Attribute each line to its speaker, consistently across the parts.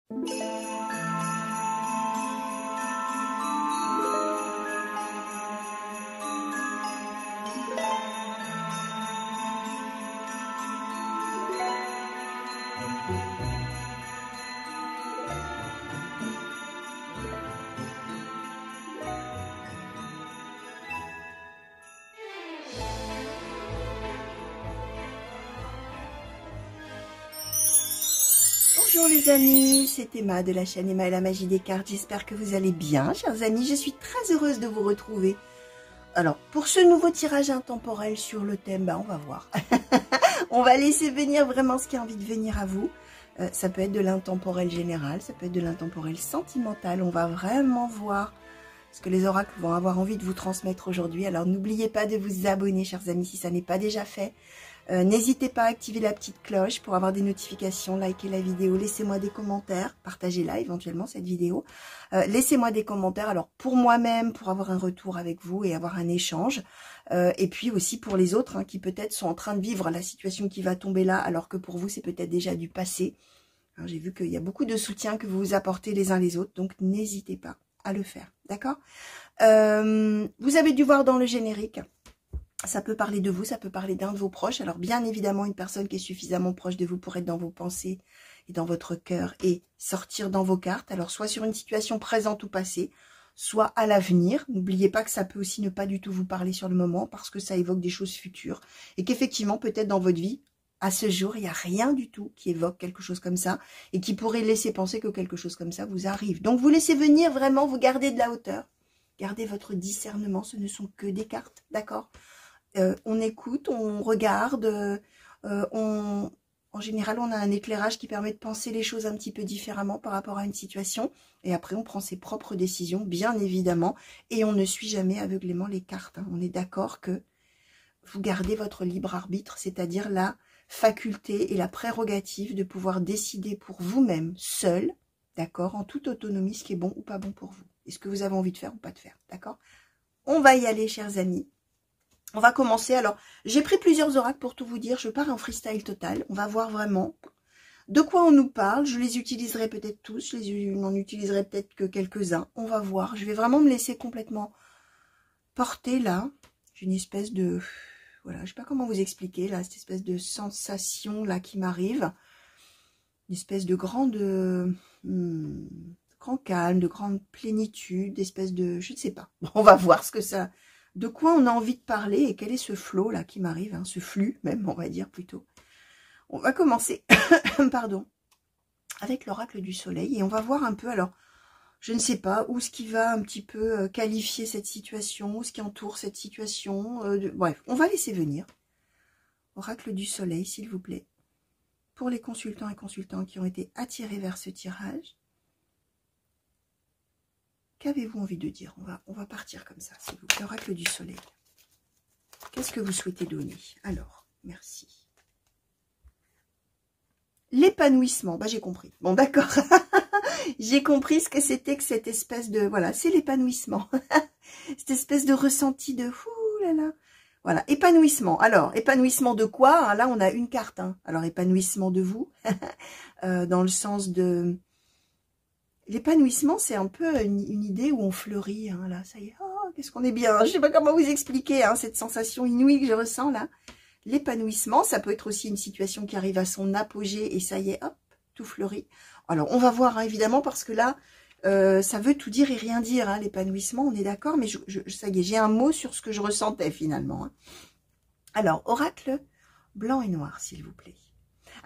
Speaker 1: Bonjour les amis, c'est Emma de la chaîne Emma et la magie des cartes. J'espère que vous allez bien, chers amis. Je suis très heureuse de vous retrouver. Alors, pour ce nouveau tirage intemporel sur le thème, on va voir. On va laisser venir vraiment ce qui a envie de venir à vous. Ça peut être de l'intemporel général, ça peut être de l'intemporel sentimental. On va vraiment voir ce que les oracles vont avoir envie de vous transmettre aujourd'hui. Alors, n'oubliez pas de vous abonner, chers amis, si ça n'est pas déjà fait. N'hésitez pas à activer la petite cloche pour avoir des notifications, likez la vidéo, laissez-moi des commentaires, partagez-la éventuellement cette vidéo. Laissez-moi des commentaires, alors pour moi-même, pour avoir un retour avec vous et avoir un échange. Et puis aussi pour les autres qui peut-être sont en train de vivre la situation qui va tomber là, alors que pour vous c'est peut-être déjà du passé. J'ai vu qu'il y a beaucoup de soutien que vous vous apportez les uns les autres, donc n'hésitez pas à le faire, d'accord? Vous avez dû voir dans le générique. Ça peut parler de vous, ça peut parler d'un de vos proches. Alors bien évidemment, une personne qui est suffisamment proche de vous pour être dans vos pensées et dans votre cœur et sortir dans vos cartes. Alors soit sur une situation présente ou passée, soit à l'avenir. N'oubliez pas que ça peut aussi ne pas du tout vous parler sur le moment parce que ça évoque des choses futures. Et qu'effectivement, peut-être dans votre vie, à ce jour, il n'y a rien du tout qui évoque quelque chose comme ça et qui pourrait laisser penser que quelque chose comme ça vous arrive. Donc vous laissez venir vraiment, vous gardez de la hauteur. Gardez votre discernement, ce ne sont que des cartes, d'accord ? On écoute, on regarde, en général, on a un éclairage qui permet de penser les choses un petit peu différemment par rapport à une situation. Et après, on prend ses propres décisions, bien évidemment. Et on ne suit jamais aveuglément les cartes. On est d'accord que vous gardez votre libre arbitre, c'est-à-dire la faculté et la prérogative de pouvoir décider pour vous-même, seul, d'accord, en toute autonomie, ce qui est bon ou pas bon pour vous. Et ce que vous avez envie de faire ou pas de faire, d'accord? On va y aller, chers amis. On va commencer. Alors, j'ai pris plusieurs oracles pour tout vous dire. Je pars en freestyle total. On va voir vraiment de quoi on nous parle. Je les utiliserai peut-être tous. Je n'en utiliserai peut-être que quelques-uns. On va voir. Je vais vraiment me laisser complètement porter là. J'ai une espèce de... Voilà, je ne sais pas comment vous expliquer là. Cette espèce de sensation là qui m'arrive. Une espèce de grande... grand calme, de grande plénitude, d'espèce de... Je ne sais pas. Bon, on va voir ce que ça... De quoi on a envie de parler et quel est ce flot là qui m'arrive, ce flux même, on va dire plutôt. On va commencer, pardon, avec l'oracle du soleil et on va voir un peu, alors, je ne sais pas, où ce qui va un petit peu qualifier cette situation, où ce qui entoure cette situation, bref, on va laisser venir. Oracle du soleil, s'il vous plaît, pour les consultants et consultantes qui ont été attirés vers ce tirage. Qu'avez-vous envie de dire? On va partir comme ça, s'il vous plaît. Oracle du soleil. Qu'est-ce que vous souhaitez donner? Alors, merci. L'épanouissement. J'ai compris. Bon, d'accord. J'ai compris ce que c'était que cette espèce de... Voilà, c'est l'épanouissement. Cette espèce de ressenti de... Ouh là là. Voilà, épanouissement. Alors, épanouissement de quoi? Là, on a une carte. Alors, épanouissement de vous. Dans le sens de... L'épanouissement, c'est un peu une idée où on fleurit, là, ça y est, oh, qu'est-ce qu'on est bien, je sais pas comment vous expliquer, cette sensation inouïe que je ressens, là. L'épanouissement, ça peut être aussi une situation qui arrive à son apogée, et ça y est, hop, tout fleurit. Alors, on va voir, évidemment, parce que là, ça veut tout dire et rien dire, l'épanouissement, on est d'accord, mais ça y est, j'ai un mot sur ce que je ressentais, finalement. Alors, oracle blanc et noir, s'il vous plaît.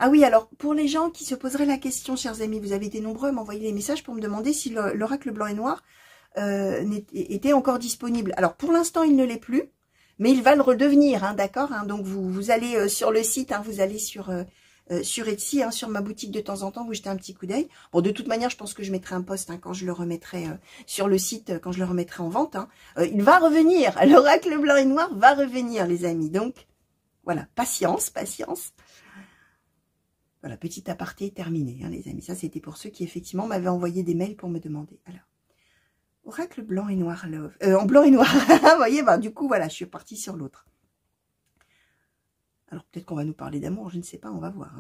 Speaker 1: Ah oui, alors, pour les gens qui se poseraient la question, chers amis, vous avez été nombreux à m'envoyer des messages pour me demander si l'oracle blanc et noir était encore disponible. Alors, pour l'instant, il ne l'est plus, mais il va le redevenir, d'accord, donc, vous allez sur le site, vous allez sur Etsy, sur ma boutique de temps en temps, vous jetez un petit coup d'œil. Bon, de toute manière, je pense que je mettrai un post quand je le remettrai sur le site, quand je le remettrai en vente. Il va revenir, l'oracle blanc et noir va revenir, les amis. Donc, voilà, patience, patience. Voilà, petit aparté terminé, les amis. Ça, c'était pour ceux qui, effectivement, m'avaient envoyé des mails pour me demander. Alors, oracle blanc et noir, love. En blanc et noir. Vous voyez, du coup, voilà, je suis partie sur l'autre. Alors, peut-être qu'on va nous parler d'amour, je ne sais pas, on va voir.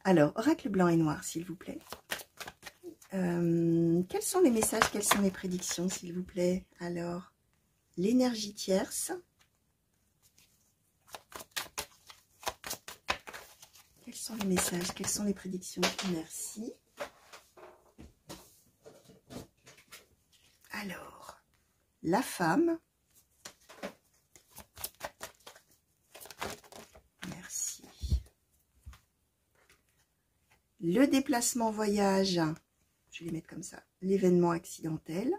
Speaker 1: Alors, oracle blanc et noir, s'il vous plaît. Quels sont les messages, quelles sont les prédictions, s'il vous plaît? Alors, l'énergie tierce. Quels sont les messages, quelles sont les prédictions? Merci. Alors, la femme. Merci. Le déplacement voyage. Je vais les mettre comme ça. L'événement accidentel.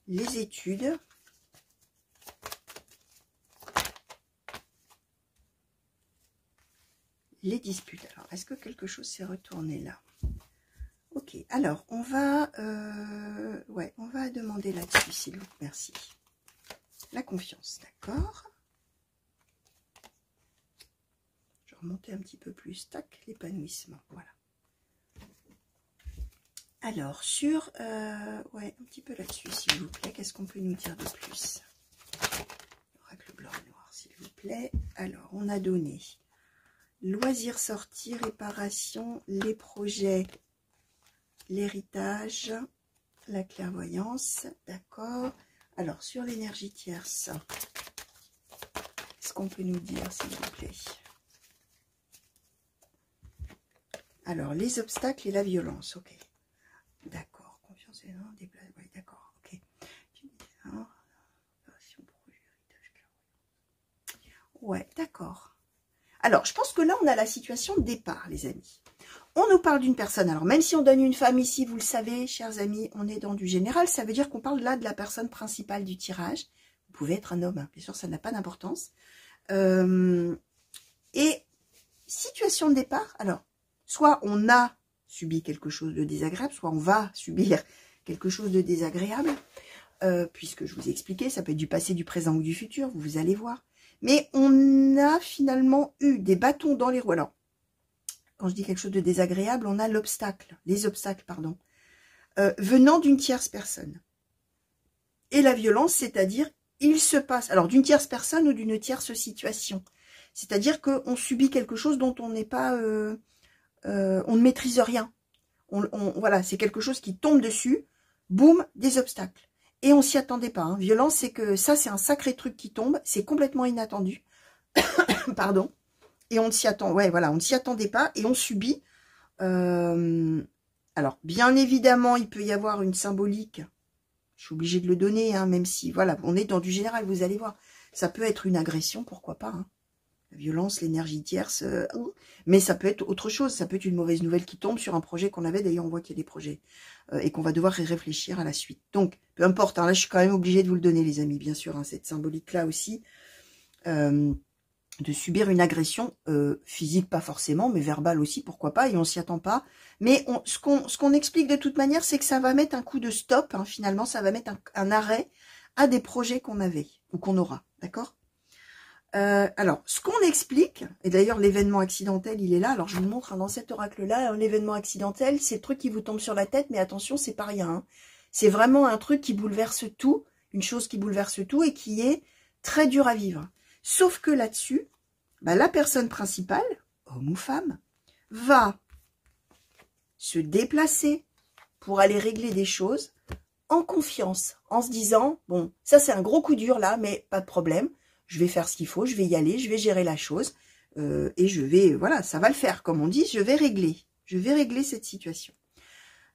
Speaker 1: Les études. Les disputes. Alors, est-ce que quelque chose s'est retourné là? Ok, alors, on va demander là-dessus, s'il vous plaît. Merci. La confiance, d'accord. Je vais remonter un petit peu plus. Tac, l'épanouissement, voilà. Alors, sur... un petit peu là-dessus, s'il vous plaît. Qu'est-ce qu'on peut nous dire de plus? Oracle blanc et noir, s'il vous plaît. Alors, on a donné loisirs sortis, réparation, les projets, l'héritage, la clairvoyance, d'accord. Alors, sur l'énergie tierce, qu'est-ce qu'on peut nous dire, s'il vous plaît? Alors, les obstacles et la violence, ok. D'accord, confiance et non, déplace, oui, d'accord, ok. Ouais, d'accord. Alors, je pense que là, on a la situation de départ, les amis. On nous parle d'une personne. Alors, même si on donne une femme ici, vous le savez, chers amis, on est dans du général. Ça veut dire qu'on parle là de la personne principale du tirage. Vous pouvez être un homme, hein. Bien sûr, ça n'a pas d'importance. Et situation de départ, alors, soit on a subi quelque chose de désagréable, soit on va subir quelque chose de désagréable, puisque je vous ai expliqué, ça peut être du passé, du présent ou du futur, vous allez voir. Mais on a finalement eu des bâtons dans les roues. Alors, quand je dis quelque chose de désagréable, on a l'obstacle, les obstacles, pardon, venant d'une tierce personne. Et la violence, c'est-à-dire, il se passe, alors d'une tierce personne ou d'une tierce situation. C'est-à-dire qu'on subit quelque chose dont on n'est pas, on ne maîtrise rien. Voilà, c'est quelque chose qui tombe dessus, boum, des obstacles. Et on s'y attendait pas. Hein. Violence, c'est que ça, c'est un sacré truc qui tombe, c'est complètement inattendu. Pardon. Et on ne s'y attend, ouais, voilà, on ne s'y attendait pas et on subit. Alors, bien évidemment, il peut y avoir une symbolique. Je suis obligée de le donner, hein, même si, voilà, on est dans du général, vous allez voir. Ça peut être une agression, pourquoi pas. Hein. La violence, l'énergie tierce, mais ça peut être autre chose. Ça peut être une mauvaise nouvelle qui tombe sur un projet qu'on avait. D'ailleurs, on voit qu'il y a des projets et qu'on va devoir y réfléchir à la suite. Donc, peu importe. Hein, là, je suis quand même obligée de vous le donner, les amis, bien sûr. Hein, cette symbolique-là aussi, de subir une agression physique, pas forcément, mais verbale aussi, pourquoi pas. Et on s'y attend pas. Mais ce qu'on explique de toute manière, c'est que ça va mettre un coup de stop. Hein, finalement, ça va mettre un arrêt à des projets qu'on avait ou qu'on aura. D'accord ? Alors, ce qu'on explique, et d'ailleurs l'événement accidentel, il est là. Alors, je vous montre hein, dans cet oracle-là, l'événement accidentel, c'est le truc qui vous tombe sur la tête, mais attention, c'est pas rien. Hein. C'est vraiment un truc qui bouleverse tout, une chose qui bouleverse tout et qui est très dur à vivre. Sauf que là-dessus, bah, la personne principale, homme ou femme, va se déplacer pour aller régler des choses en confiance, en se disant, bon, ça c'est un gros coup dur là, mais pas de problème. Je vais faire ce qu'il faut, je vais y aller, je vais gérer la chose et je vais, voilà, ça va le faire. Comme on dit, je vais régler cette situation.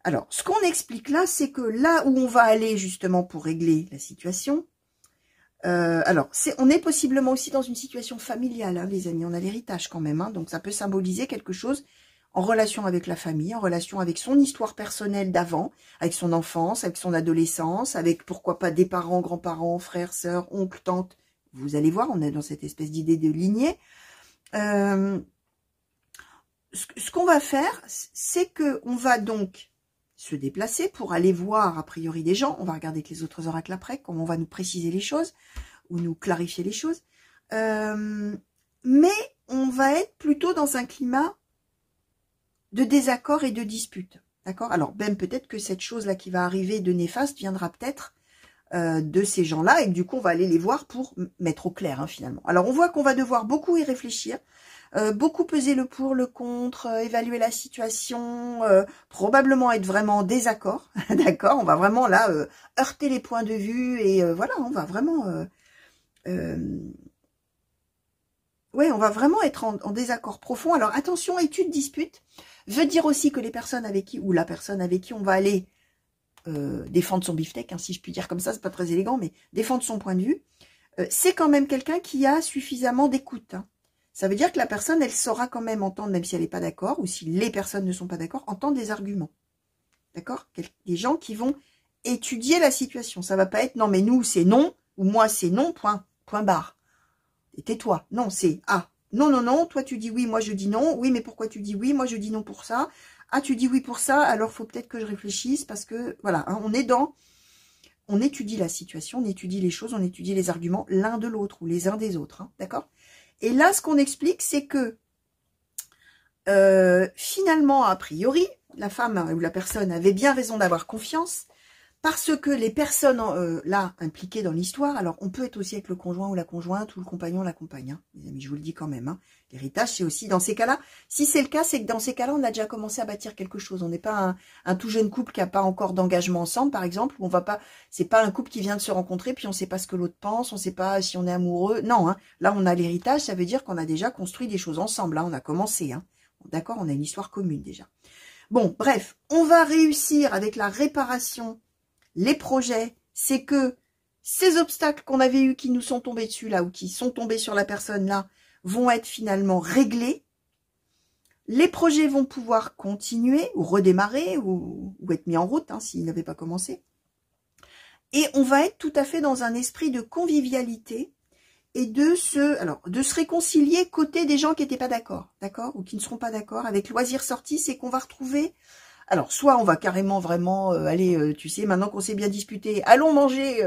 Speaker 1: Alors, ce qu'on explique là, c'est que là où on va aller justement pour régler la situation, alors, on est possiblement aussi dans une situation familiale, hein, les amis, on a l'héritage quand même, hein, donc ça peut symboliser quelque chose en relation avec la famille, en relation avec son histoire personnelle d'avant, avec son enfance, avec son adolescence, avec pourquoi pas des parents, grands-parents, frères, sœurs, oncles, tantes. Vous allez voir, on est dans cette espèce d'idée de lignée. Ce qu'on va faire, c'est qu'on va donc se déplacer pour aller voir, a priori, des gens. On va regarder avec les autres oracles après, comment on va nous préciser les choses, ou nous clarifier les choses. Mais on va être plutôt dans un climat de désaccord et de dispute. D'accord? Alors, même peut-être que cette chose-là qui va arriver de néfaste viendra peut-être de ces gens-là, et que du coup, on va aller les voir pour mettre au clair, hein, finalement. Alors, on voit qu'on va devoir beaucoup y réfléchir, beaucoup peser le pour, le contre, évaluer la situation, probablement être vraiment en désaccord, d'accord? On va vraiment, là, heurter les points de vue, et voilà, on va vraiment... ouais, on va vraiment être en désaccord profond. Alors, attention, étude dispute veut dire aussi que les personnes avec qui, ou la personne avec qui on va aller défendre son beefsteak, hein, si je puis dire comme ça, c'est pas très élégant, mais défendre son point de vue, c'est quand même quelqu'un qui a suffisamment d'écoute. Hein. Ça veut dire que la personne, elle saura quand même entendre, même si elle n'est pas d'accord, ou si les personnes ne sont pas d'accord, entendre des arguments. D'accord? Des gens qui vont étudier la situation. Ça va pas être, non mais nous c'est non, ou moi c'est non, point barre. Et tais-toi. Non, c'est, ah, non, non, non, toi tu dis oui, moi je dis non, oui mais pourquoi tu dis oui, moi je dis non pour ça. Ah, tu dis oui pour ça, alors faut peut-être que je réfléchisse parce que, voilà, hein, on étudie la situation, on étudie les choses, on étudie les arguments l'un de l'autre ou les uns des autres, hein, d'accord? Et là, ce qu'on explique, c'est que finalement, a priori, la femme ou la personne avait bien raison d'avoir confiance parce que les personnes là impliquées dans l'histoire, alors on peut être aussi avec le conjoint ou la conjointe ou le compagnon ou la compagne, hein, les amis, je vous le dis quand même, hein. L'héritage, c'est aussi dans ces cas-là. Si c'est le cas, c'est que dans ces cas-là, on a déjà commencé à bâtir quelque chose. On n'est pas un tout jeune couple qui n'a pas encore d'engagement ensemble, par exemple, où on va pas. C'est pas un couple qui vient de se rencontrer, puis on ne sait pas ce que l'autre pense, on ne sait pas si on est amoureux. Non, hein. Là, on a l'héritage, ça veut dire qu'on a déjà construit des choses ensemble. Là, on a commencé, hein. D'accord, on a une histoire commune déjà. Bon, bref, on va réussir avec la réparation, les projets, c'est que ces obstacles qu'on avait eus, qui nous sont tombés dessus là, ou qui sont tombés sur la personne là, vont être finalement réglés. Les projets vont pouvoir continuer, ou redémarrer, ou être mis en route, hein, s'ils n'avaient pas commencé. Et on va être tout à fait dans un esprit de convivialité, et de se réconcilier côté des gens qui n'étaient pas d'accord, ou qui ne seront pas d'accord. Avec Loisirs Sortis, c'est qu'on va retrouver... Alors, soit on va carrément vraiment aller, tu sais, maintenant qu'on s'est bien disputé, allons manger,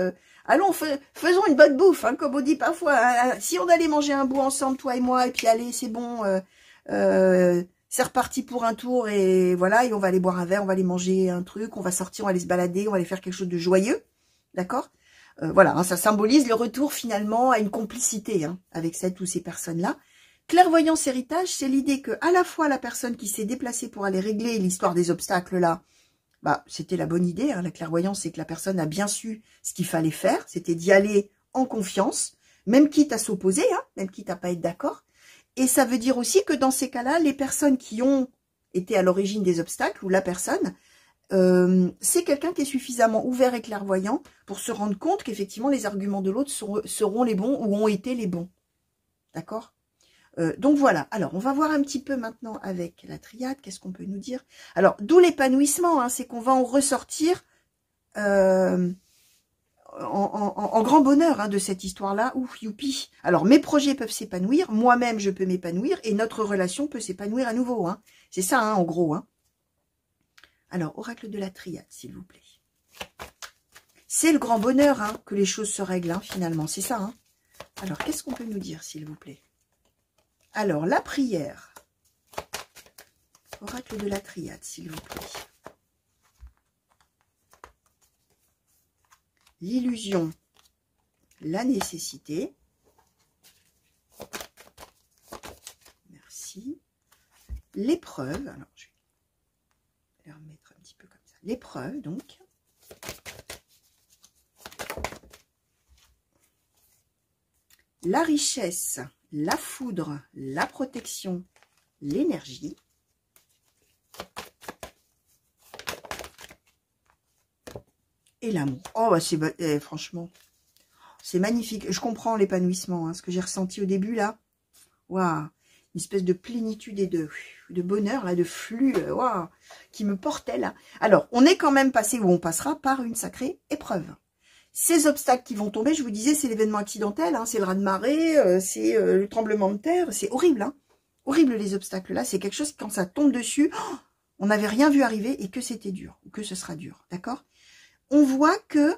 Speaker 1: faisons une bonne bouffe, hein, comme on dit parfois. Hein, si on allait manger un bout ensemble, toi et moi, et puis allez, c'est bon, c'est reparti pour un tour, et voilà, et on va aller boire un verre, on va aller manger un truc, on va sortir, on va aller se balader, on va aller faire quelque chose de joyeux, d'accord? Voilà, hein, ça symbolise le retour finalement à une complicité, hein, avec cette ou ces personnes-là. Clairvoyance héritage, c'est l'idée que à la fois la personne qui s'est déplacée pour aller régler l'histoire des obstacles là, bah c'était la bonne idée. Hein, la clairvoyance, c'est que la personne a bien su ce qu'il fallait faire, c'était d'y aller en confiance, même quitte à s'opposer, hein, même quitte à pas être d'accord. Et ça veut dire aussi que dans ces cas-là, les personnes qui ont été à l'origine des obstacles, ou la personne, c'est quelqu'un qui est suffisamment ouvert et clairvoyant pour se rendre compte qu'effectivement les arguments de l'autre seront les bons ou ont été les bons. D'accord ? Donc voilà, alors on va voir un petit peu maintenant avec la triade, qu'est-ce qu'on peut nous dire? Alors, d'où l'épanouissement, hein, c'est qu'on va en ressortir en grand bonheur, hein, de cette histoire-là. Ouf, youpi. Alors, mes projets peuvent s'épanouir, moi-même je peux m'épanouir, et notre relation peut s'épanouir à nouveau. Hein. C'est ça, hein, en gros. Hein. Alors, oracle de la triade, s'il vous plaît. C'est le grand bonheur, hein, que les choses se règlent, hein, finalement, c'est ça. Hein. Alors, qu'est-ce qu'on peut nous dire, s'il vous plaît? Alors, la prière. Oracle de la triade, s'il vous plaît. L'illusion, la nécessité. Merci. L'épreuve. Alors, je vais les remettre un petit peu comme ça. L'épreuve, donc. La richesse. La foudre, la protection, l'énergie. Et l'amour. Oh, bah c'est franchement, c'est magnifique. Je comprends l'épanouissement, hein, ce que j'ai ressenti au début, là. Waouh, une espèce de plénitude et de bonheur, là, de flux, waouh, qui me portait, là. Alors, on est quand même passé, ou on passera par une sacrée épreuve. Ces obstacles qui vont tomber, je vous disais, c'est l'événement accidentel, hein, c'est le raz-de-marée, c'est le tremblement de terre, c'est horrible, hein. Horrible les obstacles là, c'est quelque chose quand ça tombe dessus, oh, on n'avait rien vu arriver et que c'était dur, ou que ce sera dur, d'accord? On voit que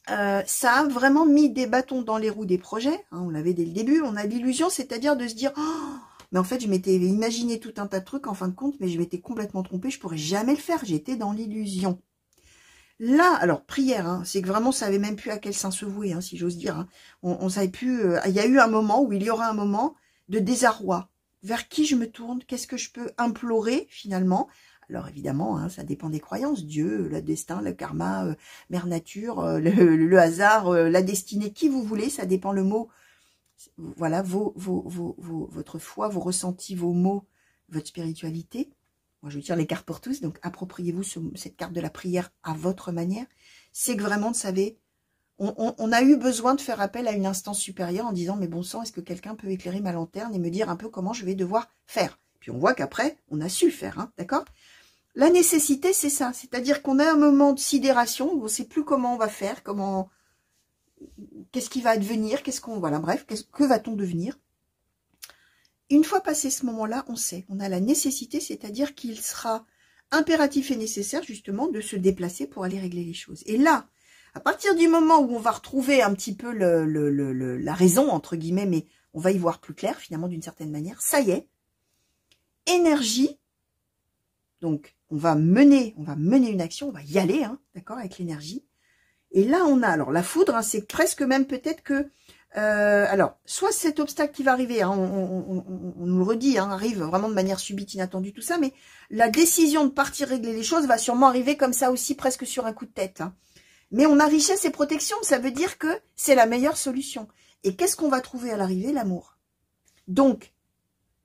Speaker 1: ça a vraiment mis des bâtons dans les roues des projets, hein, on l'avait dès le début, on a l'illusion, c'est-à-dire de se dire, oh, Mais en fait, je m'étais imaginé tout un tas de trucs en fin de compte, mais je m'étais complètement trompée. Je pourrais jamais le faire. J'étais dans l'illusion. Là, alors, prière, hein, c'est que vraiment, ça savait même plus à quel saint se vouer, hein, si j'ose dire. Hein. On savait plus... il y a eu un moment où il y aura un moment de désarroi. Vers qui je me tourne? Qu'est-ce que je peux implorer, finalement? Alors, évidemment, hein, ça dépend des croyances. Dieu, le destin, le karma, mère nature, le hasard, la destinée, qui vous voulez. Ça dépend le mot. Voilà, votre foi, vos ressentis, vos mots, votre spiritualité. Moi, je tire les cartes pour tous, donc appropriez-vous cette carte de la prière à votre manière. C'est que vraiment, vous savez, on a eu besoin de faire appel à une instance supérieure en disant, mais bon sang, est-ce que quelqu'un peut éclairer ma lanterne et me dire un peu comment je vais devoir faire? Puis on voit qu'après, on a su le faire, hein, d'accord? La nécessité, c'est ça, c'est-à-dire qu'on a un moment de sidération, où on ne sait plus comment on va faire, qu'est-ce qui va advenir, voilà, bref, que va-t-on devenir? Une fois passé ce moment-là, on sait, on a la nécessité, c'est-à-dire qu'il sera impératif et nécessaire justement de se déplacer pour aller régler les choses. Et là, à partir du moment où on va retrouver un petit peu la raison, entre guillemets, mais on va y voir plus clair finalement d'une certaine manière, ça y est, énergie, donc on va mener une action, on va y aller, hein, d'accord, avec l'énergie. Et là, on a, alors la foudre, hein, c'est presque même peut-être que, alors, soit cet obstacle qui va arriver, hein, on nous le redit, hein, arrive vraiment de manière subite, inattendue, tout ça, mais la décision de partir régler les choses va sûrement arriver comme ça aussi, presque sur un coup de tête. Hein. Mais on a richesse et protection, ça veut dire que c'est la meilleure solution. Et qu'est-ce qu'on va trouver à l'arrivée? L'amour. Donc,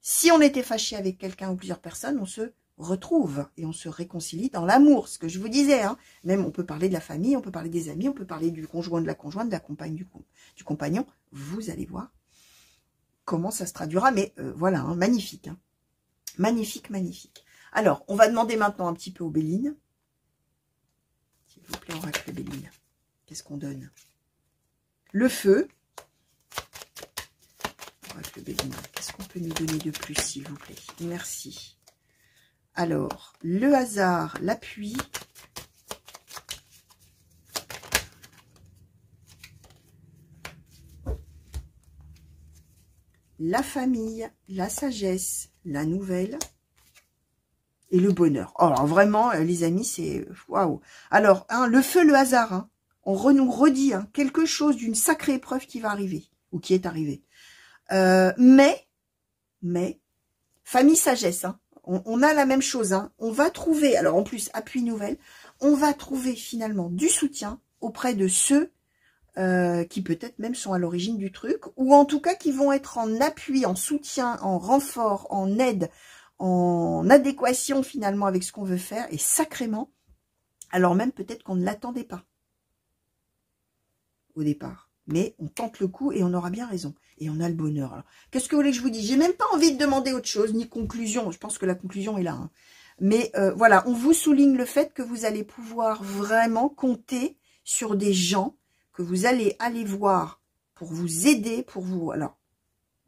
Speaker 1: si on était fâché avec quelqu'un ou plusieurs personnes, on se retrouve et on se réconcilie dans l'amour, ce que je vous disais, hein. Même on peut parler de la famille, on peut parler des amis, on peut parler du conjoint, de la conjointe, de la compagne, du compagnon, vous allez voir comment ça se traduira, mais voilà, hein, magnifique, hein. Magnifique, magnifique. Alors, on va demander maintenant un petit peu aux Bélines, s'il vous plaît, oracle Béline, qu'est-ce qu'on donne? Le feu, oracle Béline, qu'est-ce qu'on peut nous donner de plus, s'il vous plaît? Merci. Alors, le hasard, l'appui, la famille, la sagesse, la nouvelle et le bonheur. Oh, alors vraiment, les amis, c'est waouh. Alors, hein, le feu, le hasard, hein, nous redit hein, quelque chose d'une sacrée épreuve qui va arriver ou qui est arrivée. Mais, famille, sagesse, hein. On a la même chose, hein. On va trouver, alors en plus, appui nouvelle, on va trouver finalement du soutien auprès de ceux qui peut-être même sont à l'origine du truc, ou en tout cas qui vont être en appui, en soutien, en renfort, en aide, en adéquation finalement avec ce qu'on veut faire, et sacrément, alors même peut-être qu'on ne l'attendait pas au départ. Mais on tente le coup et on aura bien raison. Et on a le bonheur. Qu'est-ce que vous voulez que je vous dise? J'ai même pas envie de demander autre chose, ni conclusion. Je pense que la conclusion est là. Hein. Mais voilà, on vous souligne le fait que vous allez pouvoir vraiment compter sur des gens que vous allez aller voir pour vous aider, pour vous... Alors,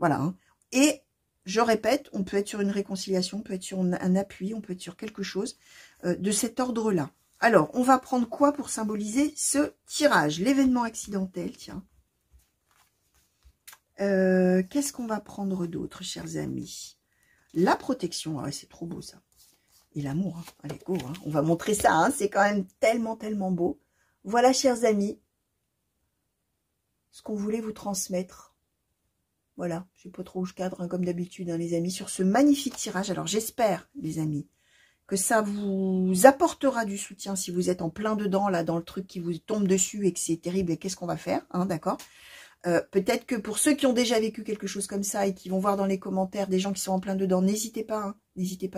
Speaker 1: voilà. Hein. Et je répète, on peut être sur une réconciliation, on peut être sur un appui, on peut être sur quelque chose de cet ordre-là. Alors, on va prendre quoi pour symboliser ce tirage? L'événement accidentel, tiens. Qu'est-ce qu'on va prendre d'autre, chers amis? La protection, ah ouais, c'est trop beau ça. Et l'amour, hein. Allez, go, hein. On va montrer ça, hein. C'est quand même tellement, tellement beau. Voilà, chers amis, ce qu'on voulait vous transmettre. Voilà, je sais pas trop où je cadre, hein, comme d'habitude, hein, les amis, sur ce magnifique tirage. Alors, j'espère, les amis, que ça vous apportera du soutien si vous êtes en plein dedans, là, dans le truc qui vous tombe dessus et que c'est terrible et qu'est-ce qu'on va faire, hein, d'accord? Peut-être que pour ceux qui ont déjà vécu quelque chose comme ça et qui vont voir dans les commentaires des gens qui sont en plein dedans, n'hésitez pas, hein, n'hésitez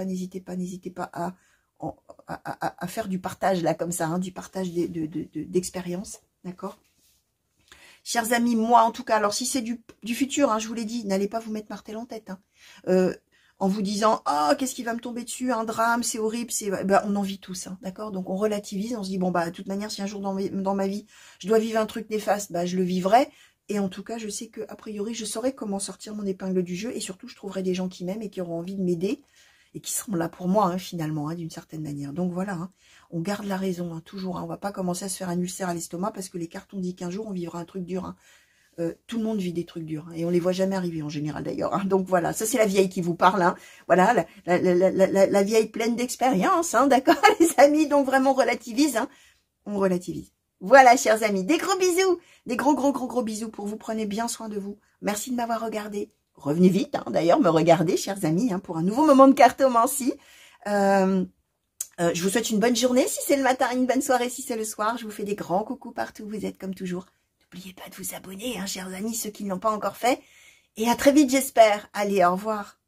Speaker 1: pas à faire du partage, là, comme ça, hein, du partage d'expérience, d'accord? Chers amis, moi, en tout cas, alors si c'est du futur, hein, je vous l'ai dit, n'allez pas vous mettre martel en tête, hein. En vous disant « Oh, qu'est-ce qui va me tomber dessus? Un drame, c'est horrible. » Ben, on en vit tous, hein, d'accord? Donc, on relativise, on se dit « Bon, bah, de toute manière, si un jour dans ma vie, je dois vivre un truc néfaste, bah, je le vivrai. » Et en tout cas, je sais qu'a priori, je saurai comment sortir mon épingle du jeu. Et surtout, je trouverai des gens qui m'aiment et qui auront envie de m'aider. Et qui seront là pour moi, hein, finalement, hein, d'une certaine manière. Donc, voilà, hein, on garde la raison, hein, toujours. Hein, on va pas commencer à se faire un ulcère à l'estomac parce que les cartes ont dit qu'un jour, on vivra un truc dur. Hein. tout le monde vit des trucs durs, hein, et on les voit jamais arriver en général d'ailleurs. Hein. Donc voilà, ça c'est la vieille qui vous parle. Hein. Voilà, la vieille pleine d'expérience, hein, d'accord les amis. Donc vraiment on relativise, hein. On relativise. Voilà, chers amis, des gros bisous, des gros bisous pour vous. Prenez bien soin de vous. Merci de m'avoir regardé. Revenez vite, hein, d'ailleurs, me regarder, chers amis, hein, pour un nouveau moment de cartomancie. Je vous souhaite une bonne journée si c'est le matin, une bonne soirée si c'est le soir. Je vous fais des grands coucous partout où vous êtes, comme toujours. N'oubliez pas de vous abonner, hein, chers amis, ceux qui ne l'ont pas encore fait. Et à très vite, j'espère. Allez, au revoir.